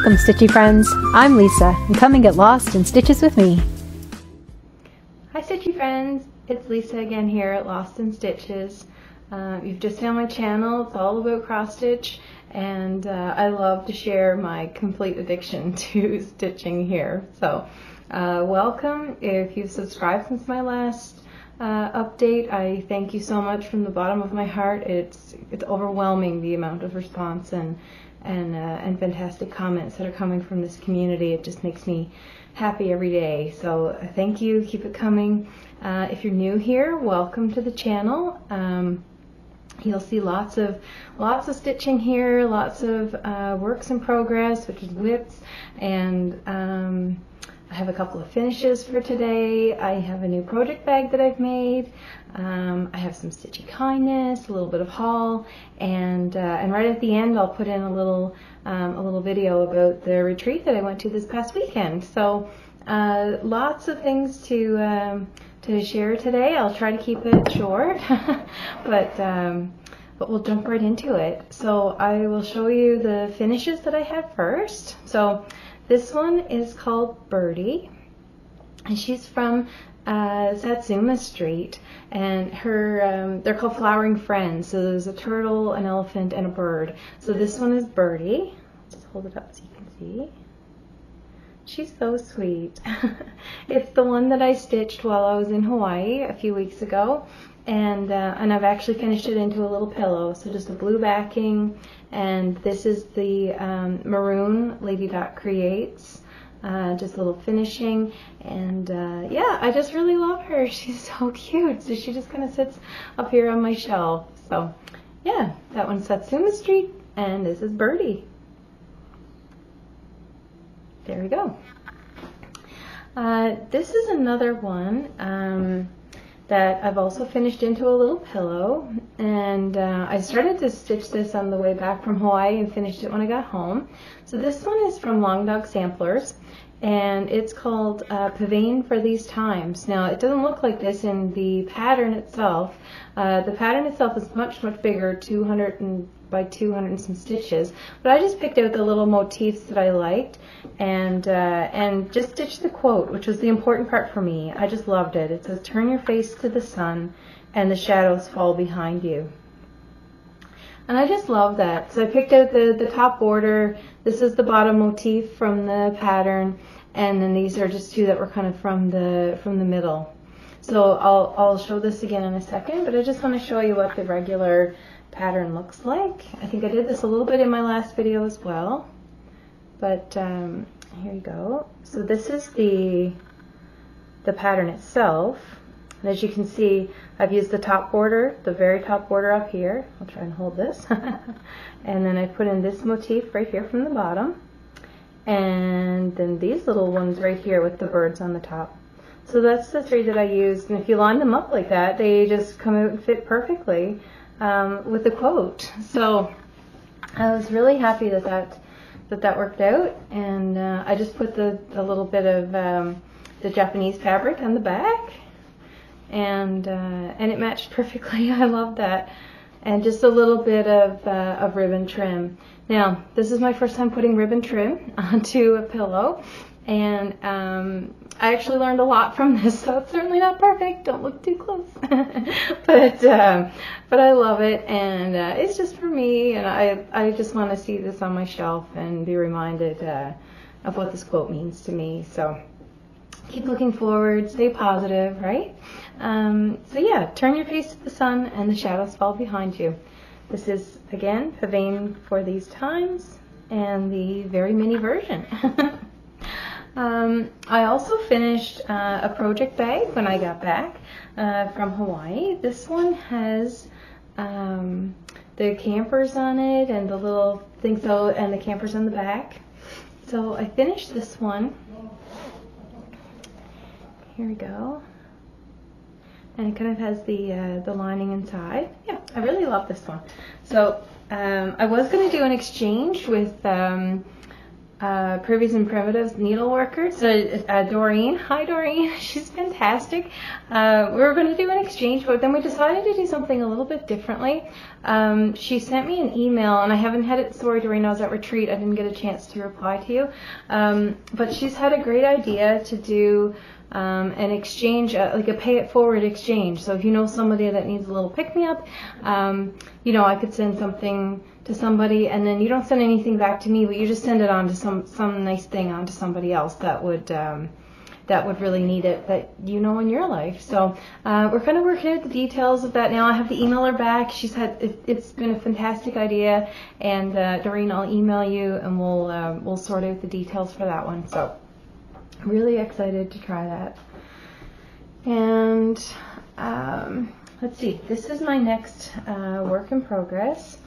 Welcome, Stitchy friends. I'm Lisa, and come and get lost in stitches with me. Hi, Stitchy friends. It's Lisa again here at Lost in Stitches. You've just found my channel. It's all about cross stitch, and I love to share my complete addiction to stitching here. So, welcome. If you've subscribed since my last update, I thank you so much from the bottom of my heart. It's overwhelming, the amount of response and fantastic comments that are coming from this community. It just makes me happy every day. So thank you. Keep it coming. If you're new here, welcome to the channel. You'll see lots of stitching here, lots of works in progress, which is WIPS, and I have a couple of finishes for today. I have a new project bag that I've made. I have some Stitchy kindness, a little bit of haul, and right at the end I'll put in a little video about the retreat that I went to this past weekend. So lots of things to share today. I'll try to keep it short, but we'll jump right into it. So I will show you the finishes that I have first. So this one is called Birdie, and she's from Satsuma Street, and her they're called flowering friends. So there's a turtle, an elephant, and a bird. So this one is Birdie. Just hold it up so you can see. She's so sweet. It's the one that I stitched while I was in Hawaii a few weeks ago, and I've actually finished it into a little pillow. So just a blue backing, and this is the maroon Lady Dot Creates. Just a little finishing, and yeah, I just really love her. She's so cute. So she just kind of sits up here on my shelf. So yeah, that one's Satsuma Street, and this is Birdie. There we go. This is another one that I've also finished into a little pillow, and I started to stitch this on the way back from Hawaii and finished it when I got home. So this one is from Longdog Samplers, and it's called Pavane for These Times. Now, it doesn't look like this in the pattern itself. The pattern itself is much bigger, 200 by 200 and some stitches, but I just picked out the little motifs that I liked, and just stitched the quote, which was the important part for me. I just loved it. It says, "Turn your face to the sun and the shadows fall behind you." And I just love that. So I picked out the top border. This is the bottom motif from the pattern, and then these are just two that were kind of from the middle. So I'll show this again in a second, but I just want to show you what the regular pattern looks like. I think I did this a little bit in my last video as well, but here you go. So this is the pattern itself, and as you can see, I've used the top border, the very top border up here. I'll try and hold this, and then I put in this motif right here from the bottom, and then these little ones right here with the birds on the top. So that's the three that I used, and if you line them up like that, they just come out and fit perfectly with the quote. So I was really happy that worked out, and I just put the little bit of the Japanese fabric on the back, and it matched perfectly. I love that. And just a little bit of ribbon trim. Now, this is my first time putting ribbon trim onto a pillow, and I actually learned a lot from this, so it's certainly not perfect. Don't look too close. but I love it, and it's just for me, and I just want to see this on my shelf and be reminded of what this quote means to me. So keep looking forward, stay positive, right? So yeah, turn your face to the sun and the shadows fall behind you. This is, again, Pavane for These Times, and the very mini version. I also finished a project bag when I got back from Hawaii. This one has the campers on it and the little thing, and the campers on the back. So I finished this one. Here we go. And it kind of has the lining inside. Yeah, I really love this one. So I was going to do an exchange with Privies and Primitives needleworker. So Doreen, hi Doreen, she's fantastic. We were going to do an exchange, but then we decided to do something a little bit differently. She sent me an email, and I haven't had it. Sorry, Doreen, I was at retreat. I didn't get a chance to reply to you. But she's had a great idea to do an exchange, like a pay it forward exchange. So if you know somebody that needs a little pick me up, you know, I could send something to somebody, and then you don't send anything back to me, but you just send it on to some nice thing on to somebody else that would really need it, that you know in your life. So we're kind of working out the details of that now. I have to email her back. She's had it's been a fantastic idea, and Doreen, I'll email you, and we'll sort out the details for that one. So really excited to try that. And let's see, this is my next work in progress.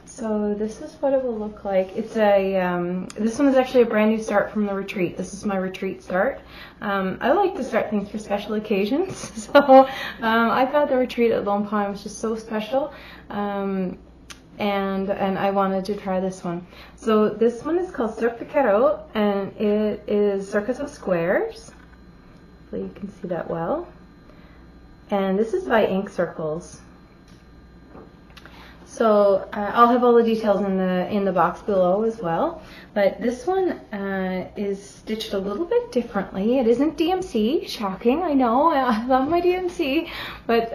So this is what it will look like. It's a this one is actually a brand new start from the retreat. This is my retreat start. I like to start things for special occasions. So I thought the retreat at Lone Pine was just so special, and I wanted to try this one. So this one is called Cirque de Carreaux, and it is circus of squares. Hopefully you can see that well. And this is by Ink Circles. So I'll have all the details in the box below as well. But this one is stitched a little bit differently. It isn't DMC, shocking, I know, I love my DMC. But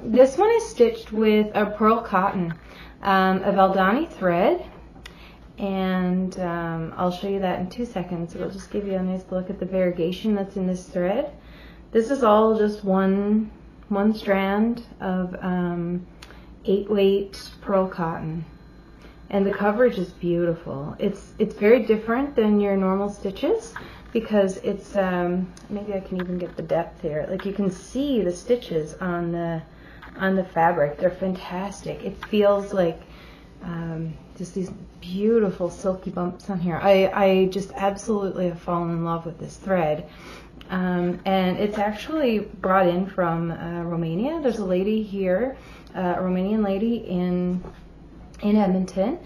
this one is stitched with a pearl cotton, a Valdani thread, and I'll show you that in 2 seconds. It'll just give you a nice look at the variegation that's in this thread. This is all just one strand of 8-weight pearl cotton, and the coverage is beautiful. It's very different than your normal stitches because it's maybe I can even get the depth here. Like you can see the stitches on the fabric. They're fantastic. It feels like just these beautiful silky bumps on here. I just absolutely have fallen in love with this thread. And it's actually brought in from Romania. There's a lady here, a Romanian lady in Edmonton,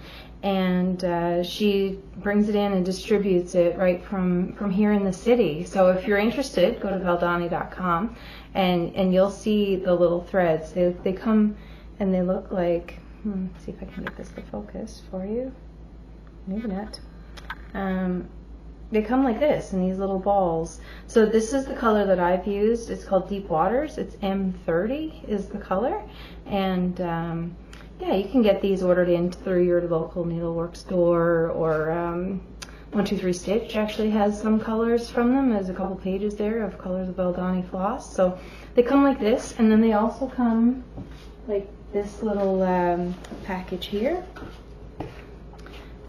and she brings it in and distributes it right from here in the city. So if you're interested, go to valdani.com, and you'll see the little threads. They come and they look like, let's see if I can get this to focus for you. Maybe not. They come like this in these little balls. So this is the color that I've used. It's called Deep Waters. It's M30 is the color. And yeah, you can get these ordered in through your local needlework store, or 123 Stitch actually has some colors from them. There's a couple pages there of colors of Valdani floss. So they come like this, and then they also come like this little package here.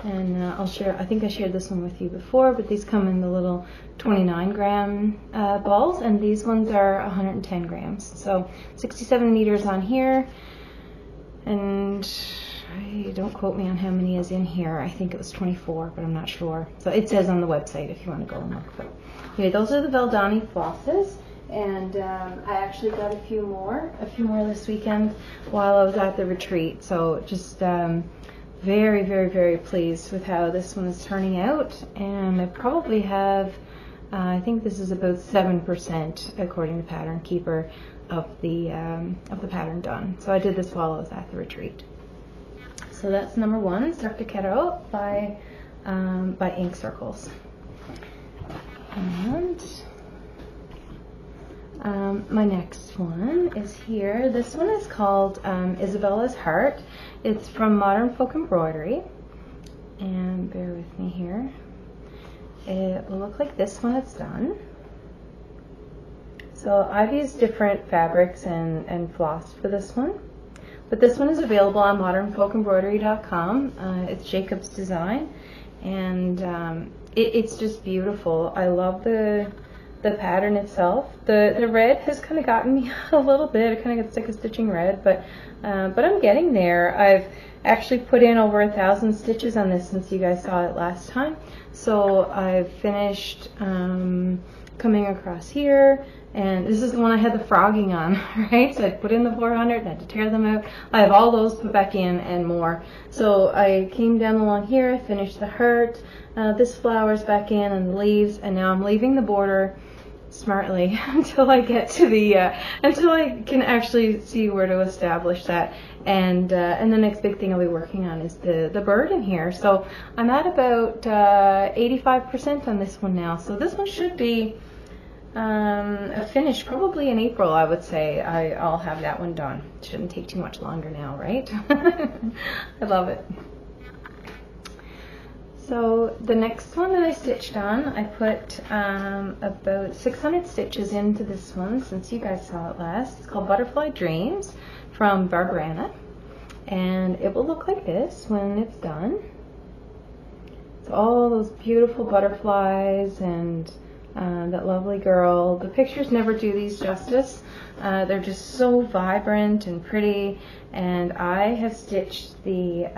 And I'll share, I think I shared this one with you before, but these come in the little 29-gram balls, and these ones are 110 grams. So 67 meters on here, and don't quote me on how many is in here. I think it was 24, but I'm not sure. So it says on the website if you want to go and look. But anyway, those are the Valdani flosses, and I actually got a few more this weekend while I was at the retreat. So just very, very, very pleased with how this one is turning out, and I probably have, I think this is about 7%, according to Pattern Keeper, of the pattern done. So I did this while I was at the retreat. So that's number one, Cirque de Carreaux by Ink Circles. And my next one is here. This one is called Isabella's Heart. It's from Modern Folk Embroidery, and bear with me here. It will look like this when it's done. So I've used different fabrics and floss for this one, but this one is available on modernfolkembroidery.com. It's Jacob's design, and it's just beautiful. I love the pattern itself. The red has kind of gotten me a little bit. I kind of got sick of stitching red, but I'm getting there. I've actually put in over 1,000 stitches on this since you guys saw it last time. So I've finished coming across here And this is the one I had the frogging on, right? So I put in the 400 and I had to tear them out. I have all those put back in and more. So I came down along here, finished the heart, this flower's back in and the leaves, and now I'm leaving the border smartly until I get to the, until I can actually see where to establish that. And the next big thing I'll be working on is the bird in here. So I'm at about 85% on this one now. So this one should be a finish probably in April, I would say. I'll have that one done. Shouldn't take too much longer now, right? I love it. So the next one that I stitched on, I put about 600 stitches into this one since you guys saw it last. It's called Butterfly Dreams from Barbarana, and it will look like this when it's done. So all those beautiful butterflies and that lovely girl. The pictures never do these justice. They're just so vibrant and pretty, and I have stitched a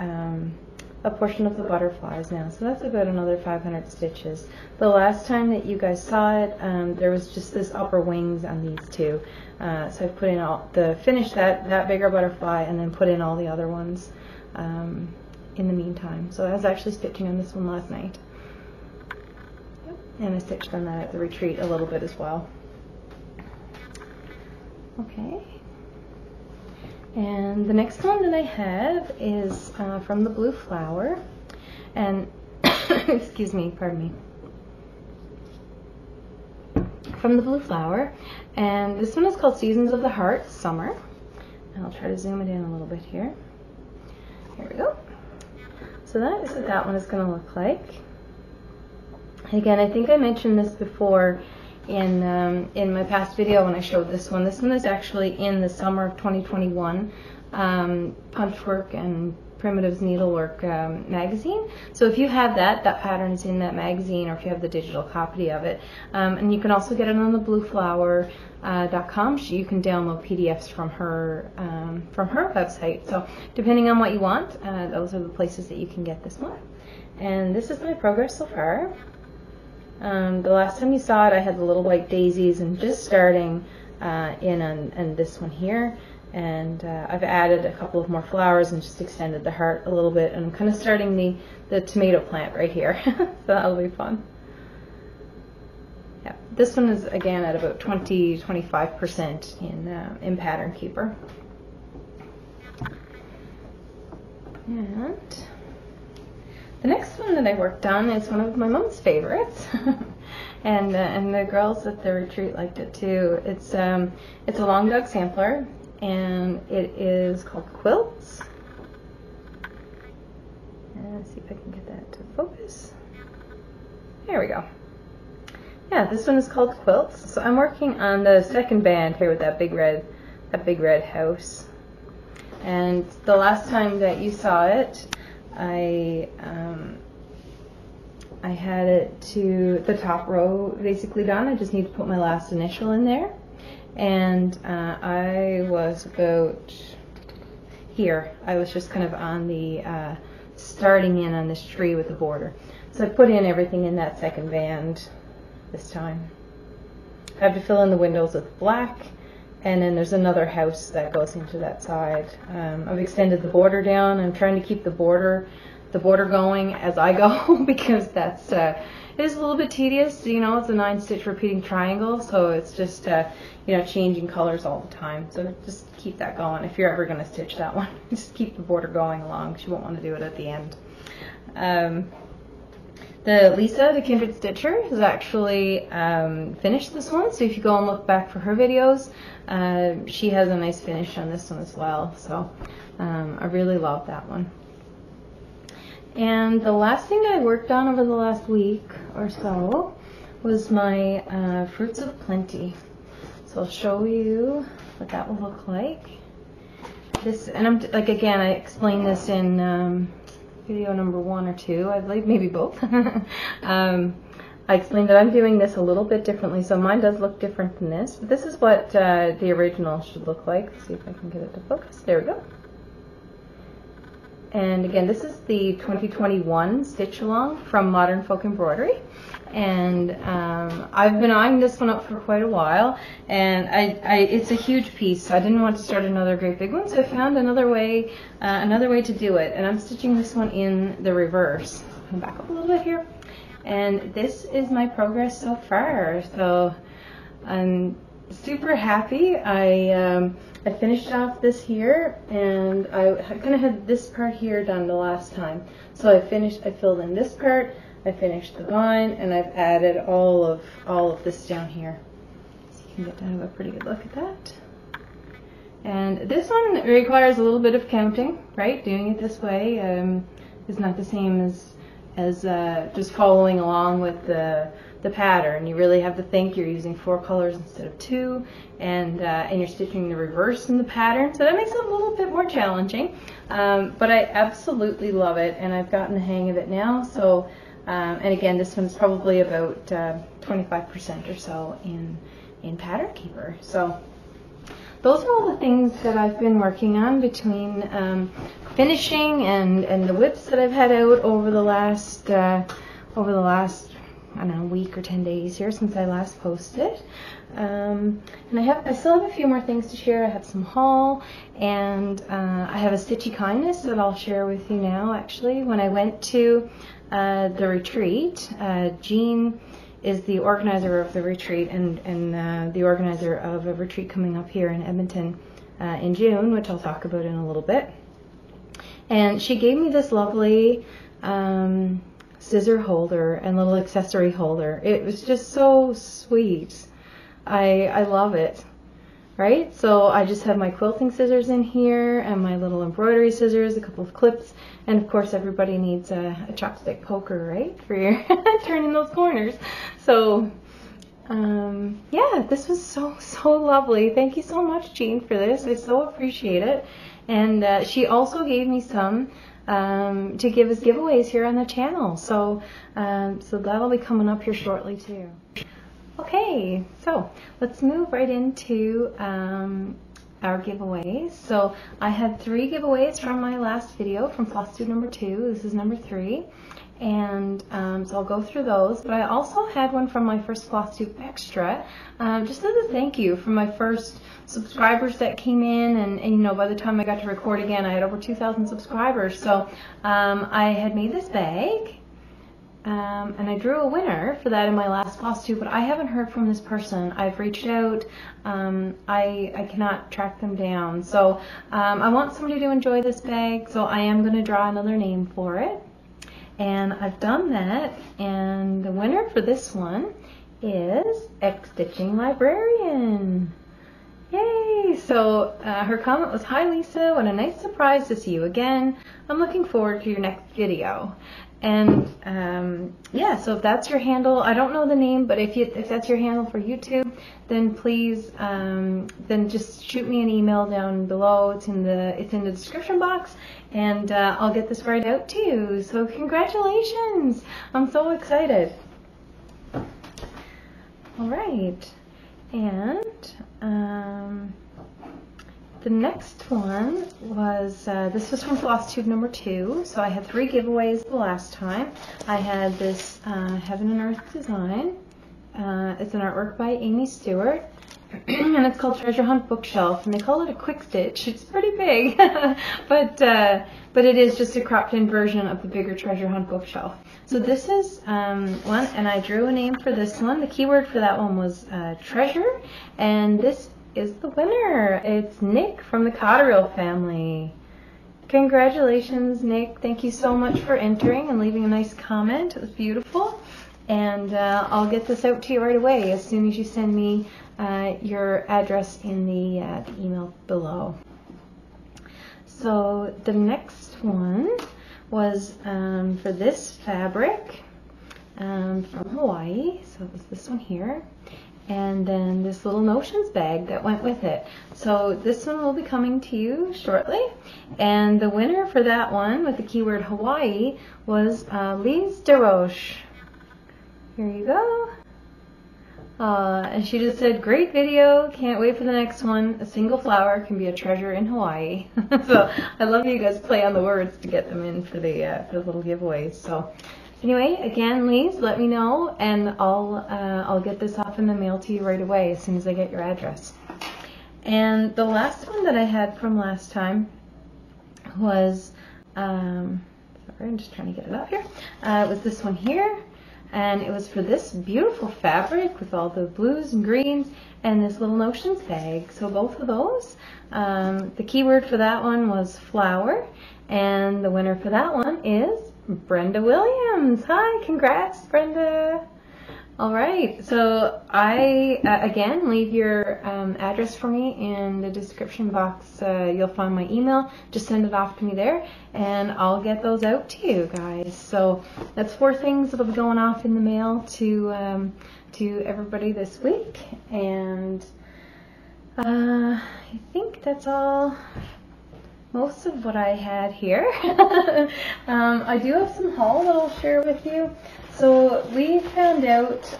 portion of the butterflies now, so that's about another 500 stitches. The last time that you guys saw it, there was just this upper wings on these two, so I put in finished that bigger butterfly and then put in all the other ones in the meantime. So I was actually stitching on this one last night. And I stitched on that at the retreat a little bit as well. Okay. And the next one that I have is from the Blue Flower. And, excuse me, pardon me. From the Blue Flower. And this one is called Seasons of the Heart, Summer. And I'll try to zoom it in a little bit here. Here we go. So that is what that one is going to look like. Again, I think I mentioned this before in my past video when I showed this one. This one is actually in the summer of 2021 Punchwork and Primitives Needlework magazine. So if you have that pattern is in that magazine, or if you have the digital copy of it. And you can also get it on the blueflower.com. You can download PDFs from her website. So depending on what you want, those are the places that you can get this one. And this is my progress so far. The last time you saw it, I had the little white daisies and just starting in on this one here, and I've added a couple of more flowers and just extended the heart a little bit, and I'm kind of starting the tomato plant right here. So that'll be fun. Yeah, this one is again at about 20-25% in Pattern Keeper. And the next one that I worked on is one of my mom's favorites, and the girls at the retreat liked it too. It's a Longdog sampler, and it is called Quiltz. And let's see if I can get that to focus. There we go. Yeah, this one is called Quiltz. So I'm working on the second band here with that big red house. And the last time that you saw it, I had it to the top row basically done. I just need to put my last initial in there, and I was about here. I was just kind of on the starting in on this tree with the border. So I put in everything in that second band this time. I have to fill in the windows with black, and then there's another house that goes into that side. I've extended the border down. I'm trying to keep the border going as I go because that's it is a little bit tedious. You know, it's a 9-stitch repeating triangle, so it's just you know, changing colors all the time. So just keep that going if you're ever going to stitch that one. Just keep the border going along because you won't want to do it at the end. The Lisa, the Kindred Stitcher, has actually finished this one, so if you go and look back for her videos, she has a nice finish on this one as well. So I really love that one. And the last thing I worked on over the last week or so was my Fruits of Plenty. So I'll show you what that will look like. This, and I'm like, again, I explained this in video number 1 or 2, I believe, maybe both. I explained that I'm doing this a little bit differently, so mine does look different than this. But this is what the original should look like. Let's see if I can get it to focus. There we go. And again, this is the 2021 stitch along from Modern Folk Embroidery. And I've been eyeing this one up for quite a while, and it's a huge piece, so I didn't want to start another great big one, so I found another way to do it. And I'm stitching this one in the reverse. I'll back up a little bit here. And this is my progress so far. So I'm super happy. I finished off this here, and I kind of had this part here done the last time. So I filled in this part, I finished the vine, and I've added all of this down here. So you can get down to a pretty good look at that. And this one requires a little bit of counting, right? Doing it this way is not the same as just following along with the pattern. You really have to think you're using 4 colors instead of 2, and you're stitching the reverse in the pattern, so that makes it a little bit more challenging. But I absolutely love it, and I've gotten the hang of it now. So, and again, this one's probably about 25% or so in Pattern Keeper. So those are all the things that I've been working on between finishing and the WIPS that I've had out over the last I don't know, week or 10 days here since I last posted. And I still have a few more things to share. I have some haul, and I have a Stitchy kindness that I'll share with you now. Actually, when I went to the retreat, Jean is the organizer of the retreat, and the organizer of a retreat coming up here in Edmonton in June, which I'll talk about in a little bit. And she gave me this lovely scissor holder and little accessory holder. It was just so sweet. I love it, right? So I just have my quilting scissors in here and my little embroidery scissors, a couple of clips, and of course everybody needs a chopstick poker, right, for your turning those corners. So yeah, this was so lovely. Thank you so much, Jean, for this. I so appreciate it. And she also gave me some to give as giveaways here on the channel. So so that'll be coming up here shortly too. Okay, so let's move right into our giveaways. So I had 3 giveaways from my last video from Flosstube number 2. This is number 3. And so I'll go through those, but I also had one from my first Flosstube Extra, just as a thank you for my first subscribers that came in, and you know, by the time I got to record again, I had over 2,000 subscribers. So I had made this bag, and I drew a winner for that in my last Flosstube, but I haven't heard from this person. I've reached out, I cannot track them down. So I want somebody to enjoy this bag, so I am going to draw another name for it. And I've done that, and the winner for this one is Stitching Librarian. Yay! So her comment was, "Hi Lisa, what a nice surprise to see you again. I'm looking forward to your next video." And yeah, so if that's your handle, I don't know the name, but if that's your handle for YouTube, then please then just shoot me an email down below. It's in the description box, and I'll get this right out to you. So congratulations! I'm so excited. All right, and the next one was, this was from Flosstube number 2, so I had 3 giveaways the last time. I had this Heaven and Earth design. It's an artwork by Amy Stewart, and it's called Treasure Hunt Bookshelf, and they call it a quick stitch. It's pretty big, but it is just a cropped in version of the bigger Treasure Hunt Bookshelf. So this is one, and I drew a name for this one. The keyword for that one was treasure, and this is the winner. It's Nick from the Cotterill family. Congratulations, Nick. Thank you so much for entering and leaving a nice comment. It was beautiful. And I'll get this out to you right away as soon as you send me your address in the email below. So the next one was for this fabric from Hawaii. So it was this one here. And then this little notions bag that went with it. So this one will be coming to you shortly. And the winner for that one with the keyword Hawaii was Lise DeRoche. Here you go. And she just said, great video, can't wait for the next one. A single flower can be a treasure in Hawaii. So I love you guys play on the words to get them in for the little giveaways. So anyway, again, Lise, let me know, and I'll get this off in the mail to you right away as soon as I get your address. And the last one that I had from last time was, sorry, I'm just trying to get it up here. It was this one here. And it was for this beautiful fabric with all the blues and greens and this little notions bag. So both of those. The keyword for that one was flower. And the winner for that one is Brenda Williams. Hi, congrats, Brenda. All right, so I, again, leave your address for me in the description box. You'll find my email. Just send it off to me there, and I'll get those out to you guys. So that's 4 things that'll be going off in the mail to everybody this week. And I think that's all. Most of what I had here. I do have some haul that I'll share with you. So we found out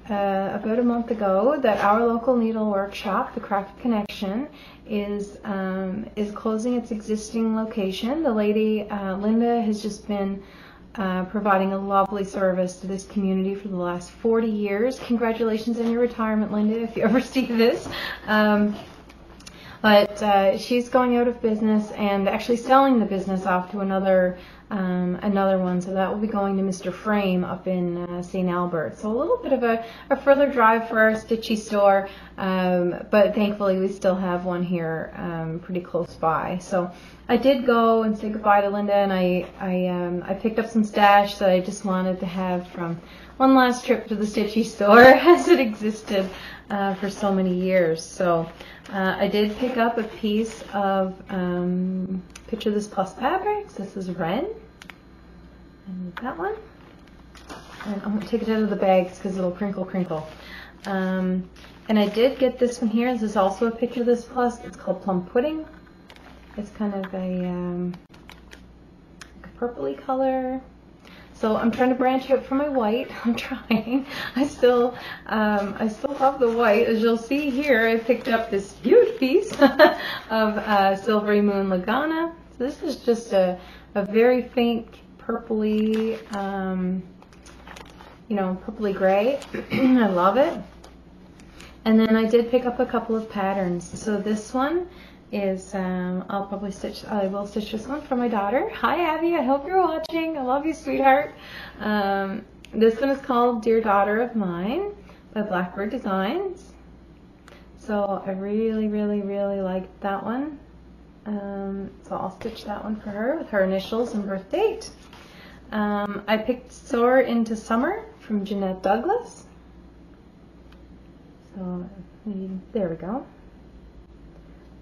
about a month ago that our local needle workshop, the Craft Connection, is closing its existing location. The lady, Linda, has just been providing a lovely service to this community for the last 40 years. Congratulations on your retirement, Linda, if you ever see this. But she's going out of business and actually selling the business off to another one. So that will be going to Mr. Frame up in St. Albert. So a little bit of a further drive for our Stitchy store, but thankfully we still have one here pretty close by. So I did go and say goodbye to Linda, and I picked up some stash that I just wanted to have from one last trip to the Stitchy store as it existed for so many years. So I did pick up a piece of Picture This Plus fabrics. This is Ren, and that one. And I'm going to take it out of the bags because it'll crinkle. And I did get this one here. This is also a Picture This Plus. It's called Plum Pudding. It's kind of a purpley color. So I'm trying to branch out from my white. I'm trying. I still love the white. As you'll see here, I picked up this huge piece of Silvery Moon Lugana. So this is just a very faint purpley, purplely gray. I love it. And then I did pick up a couple of patterns. So this one is, I will stitch this one for my daughter. Hi Abby, I hope you're watching. I love you, sweetheart. This one is called Dear Daughter of Mine by Blackbird Designs. So I really liked that one. So I'll stitch that one for her with her initials and birth date. I picked Soar into Summer from Jeanette Douglas. So there we go.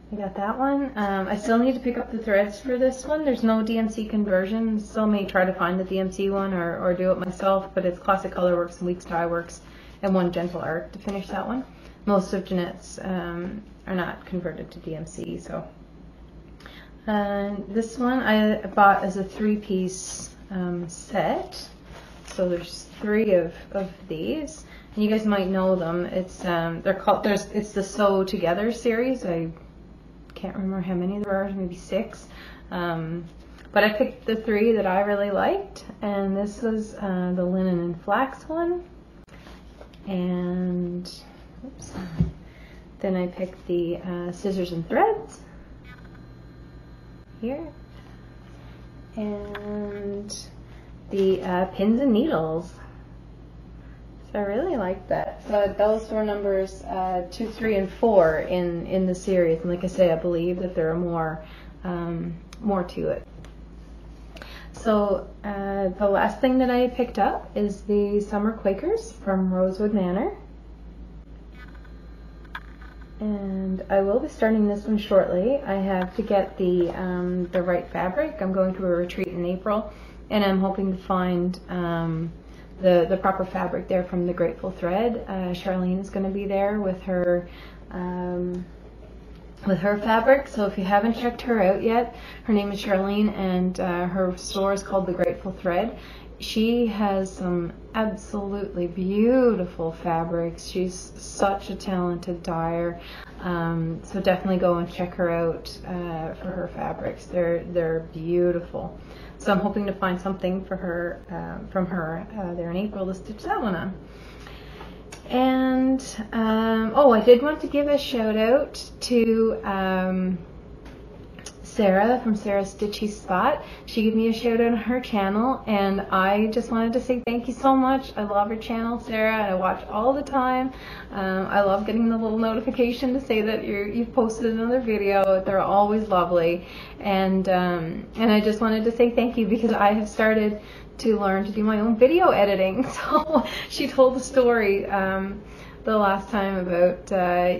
I got that one. I still need to pick up the threads for this one. There's no DMC conversion. Still may try to find the DMC one or do it myself, but it's Classic Colorworks and Weeks Dye Works and One Gentle Art to finish that one. Most of Jeanette's are not converted to DMC. So this one I bought as a 3-piece set. So there's 3 of these. And you guys might know them. It's it's the Sew Together series. I can't remember how many there are, maybe 6. But I picked the 3 that I really liked, and this was the linen and flax one. And oops. Then I picked the scissors and threads here, and the pins and needles. So I really like that. So those were numbers 2, 3, and 4 in the series. And like I say, I believe that there are more to it. So the last thing that I picked up is the Summer Quakers from Rosewood Manor. And I will be starting this one shortly. I have to get the right fabric. I'm going to a retreat in April, and I'm hoping to find the proper fabric there from the Grateful Thread. Charlene is going to be there with her fabric. So if you haven't checked her out yet, her name is Charlene, and her store is called The Grateful Thread. she has some absolutely beautiful fabrics. She's such a talented dyer, so definitely go and check her out for her fabrics. They're beautiful. So I'm hoping to find something for her from her there in April to stitch that one on. And oh, I did want to give a shout out to Sarah from Sarah's Stitchy Spot. She gave me a shout out on her channel, and I just wanted to say thank you so much. I love her channel, Sarah, and I watch all the time. I love getting the little notification to say that you've posted another video. They're always lovely, and I just wanted to say thank you because I have started to learn to do my own video editing. So she told the story the last time about,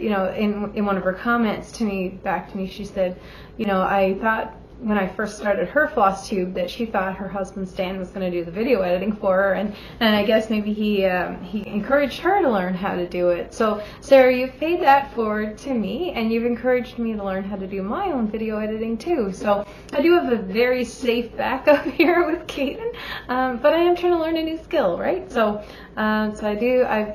you know, in one of her comments to me, back to me, she said, you know, I thought when I first started her Flosstube that she thought her husband Stan was going to do the video editing for her, and I guess maybe he encouraged her to learn how to do it. So Sarah, you've paid that forward to me, and you've encouraged me to learn how to do my own video editing too. So I do have a very safe backup here with Kaden, but I am trying to learn a new skill, right? So I've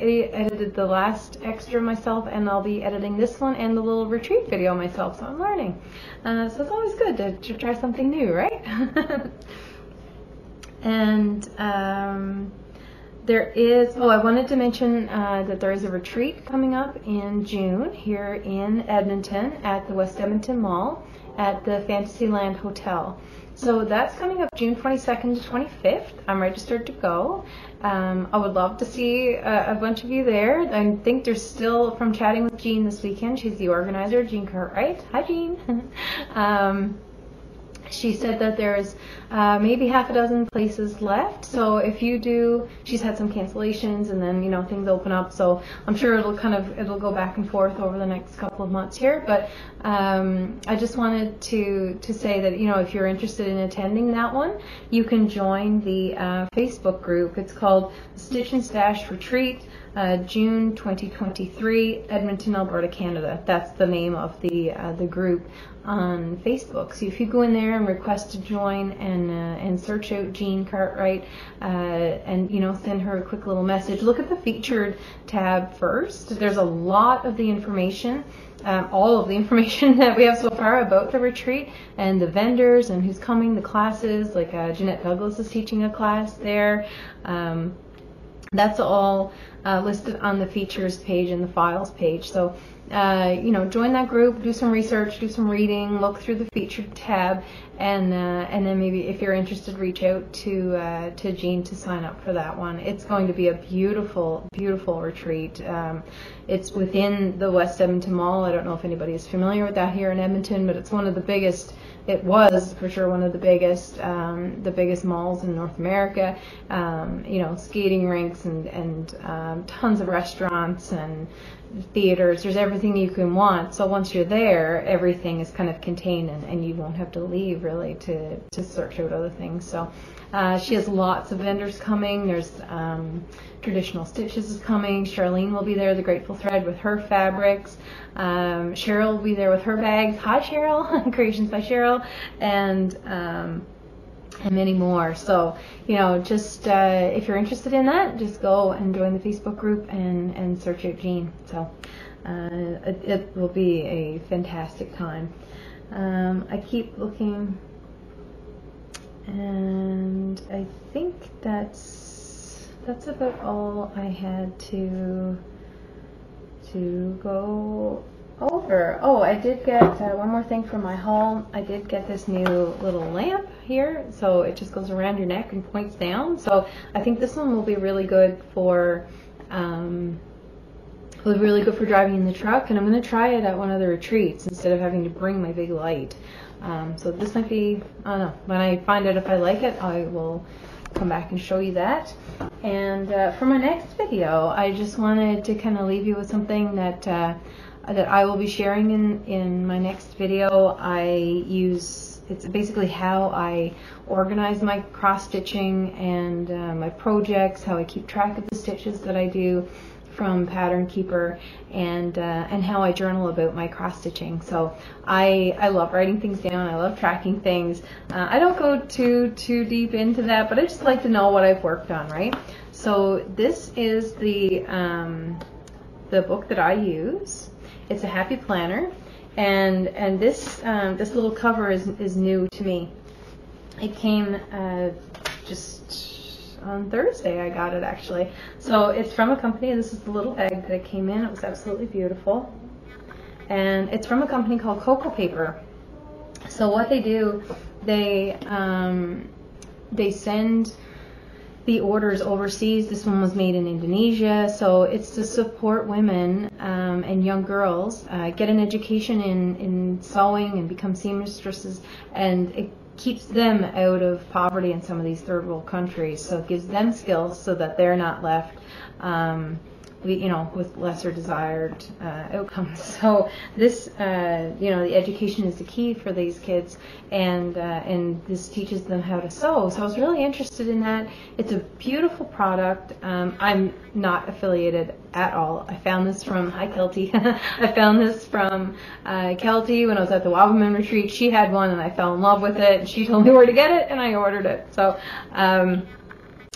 edited the last extra myself, and I'll be editing this one and the little retreat video myself, so I'm learning. So it's always good to try something new, right? And there is, I wanted to mention that there is a retreat coming up in June here in Edmonton at the West Edmonton Mall at the Fantasyland Hotel. So that's coming up June 22nd to 25th. I'm registered to go. I would love to see a bunch of you there. I think there's still, from chatting with Jean this weekend, she's the organizer, Jean Cartwright. Hi, Jean. She said that there's maybe half a dozen places left. So if you do, she's had some cancellations, and then, you know, things open up. So I'm sure it'll go back and forth over the next couple of months here. But I just wanted to say that, you know, if you're interested in attending that one, you can join the Facebook group. It's called Stitch and Stash Retreat, June 2023, Edmonton, Alberta, Canada. That's the name of the group on Facebook. So if you go in there and request to join and search out Jean Cartwright and, you know, send her a quick little message, look at the featured tab first. There's a lot of the information, all of the information that we have so far about the retreat and the vendors and who's coming, the classes, like Jeanette Douglas is teaching a class there. That's all listed on the features page and the files page. So, you know, join that group, do some research, do some reading, look through the featured tab, and then maybe if you're interested, reach out to Jean to sign up for that one. It's going to be a beautiful, beautiful retreat. It's within the West Edmonton Mall. I don't know if anybody is familiar with that here in Edmonton, but it's one of the biggest. It was for sure one of the biggest malls in North America. You know, skating rinks and tons of restaurants and theaters. There's everything you can want. So once you're there, everything is kind of contained, and you won't have to leave really to search out other things. So she has lots of vendors coming. There's Traditional Stitches is coming. Charlene will be there, the Grateful Thread, with her fabrics. Cheryl will be there with her bags. Hi, Cheryl. Creations by Cheryl. And many more. So, you know, just if you're interested in that, just go and join the Facebook group and search out Jean. So it will be a fantastic time. I keep looking, and I think that's about all I had to go over. Oh, I did get one more thing from my haul. I did get this new little lamp here, so it just goes around your neck and points down. So I think this one will be really good for driving in the truck, and I'm going to try it at one of the retreats instead of having to bring my big light. So this might be, I don't know, when I find out if I like it, I will come back and show you that. And for my next video, I just wanted to kind of leave you with something that I will be sharing in my next video. It's basically how I organize my cross stitching and my projects, how I keep track of the stitches that I do. from Pattern Keeper, and how I journal about my cross stitching. So I love writing things down. I love tracking things. I don't go too deep into that, but I just like to know what I've worked on, right? So this is the book that I use. It's a happy planner, and this this little cover is new to me. It came just on Thursday. I got it actually. So it's from a company. This is the little bag that it came in. It was absolutely beautiful, and it's from a company called Cocoa Paper. So what they do, they send the orders overseas. This one was made in Indonesia, so it's to support women and young girls get an education in sewing and become seamstresses, and it keeps them out of poverty in some of these third world countries. So it gives them skills so that they're not left with lesser desired outcomes. So this, the education is the key for these kids, and this teaches them how to sew. So I was really interested in that. It's a beautiful product. I'm not affiliated at all. I found this from, hi Kelty, I found this from Kelty when I was at the Wobbleman retreat. She had one and I fell in love with it, and she told me where to get it, and I ordered it. So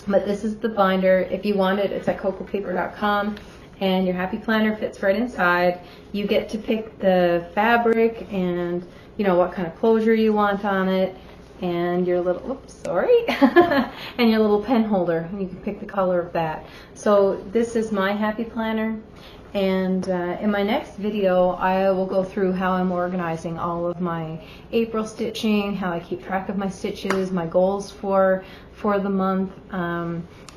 but this is the binder. If you want it, it's at cocoapaper.com, and your happy planner fits right inside. You get to pick the fabric and what kind of closure you want on it, and your little and your little pen holder, and you can pick the color of that. So this is my happy planner, and in my next video I will go through how I'm organizing all of my April stitching, how I keep track of my stitches, my goals for the month.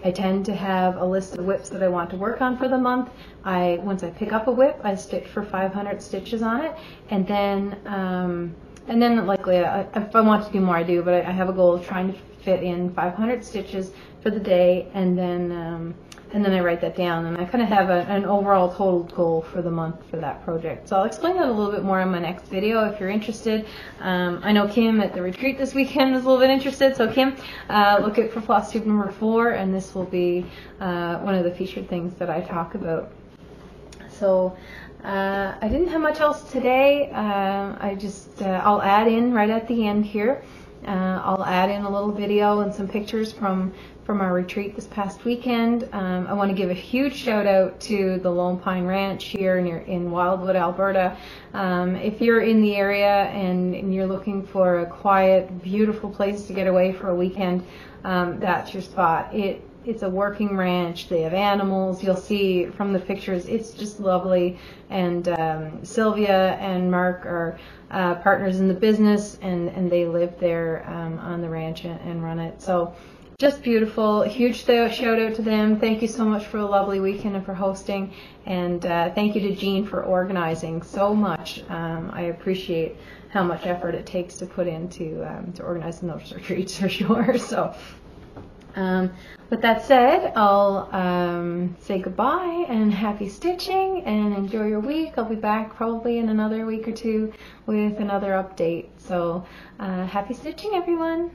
I tend to have a list of WIPs that I want to work on for the month. Once I pick up a WIP, I stitch for 500 stitches on it, and then likely if I want to do more I do, but I have a goal of trying to fit in 500 stitches for the day, and then I write that down, and I kind of have an overall total goal for the month for that project. So I'll explain that a little bit more in my next video if you're interested. I know Kim at the retreat this weekend is a little bit interested, so Kim, look out for Flosstube number 4, and this will be one of the featured things that I talk about. So I didn't have much else today. I'll add in right at the end here. I'll add in a little video and some pictures from our retreat this past weekend. I want to give a huge shout out to the Lone Pine Ranch here in Wildwood, Alberta. If you're in the area and you're looking for a quiet, beautiful place to get away for a weekend, that's your spot. It's a working ranch. They have animals. You'll see from the pictures, it's just lovely. And Sylvia and Mark are partners in the business, and they live there on the ranch and run it. So just beautiful. Huge shout out to them. Thank you so much for a lovely weekend and for hosting. And thank you to Jean for organizing so much. I appreciate how much effort it takes to put into to organizing those retreats for sure. So with that said, I'll say goodbye and happy stitching, and enjoy your week. I'll be back probably in another week or two with another update. So happy stitching, everyone.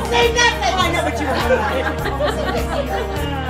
say nothing. I know what you mean.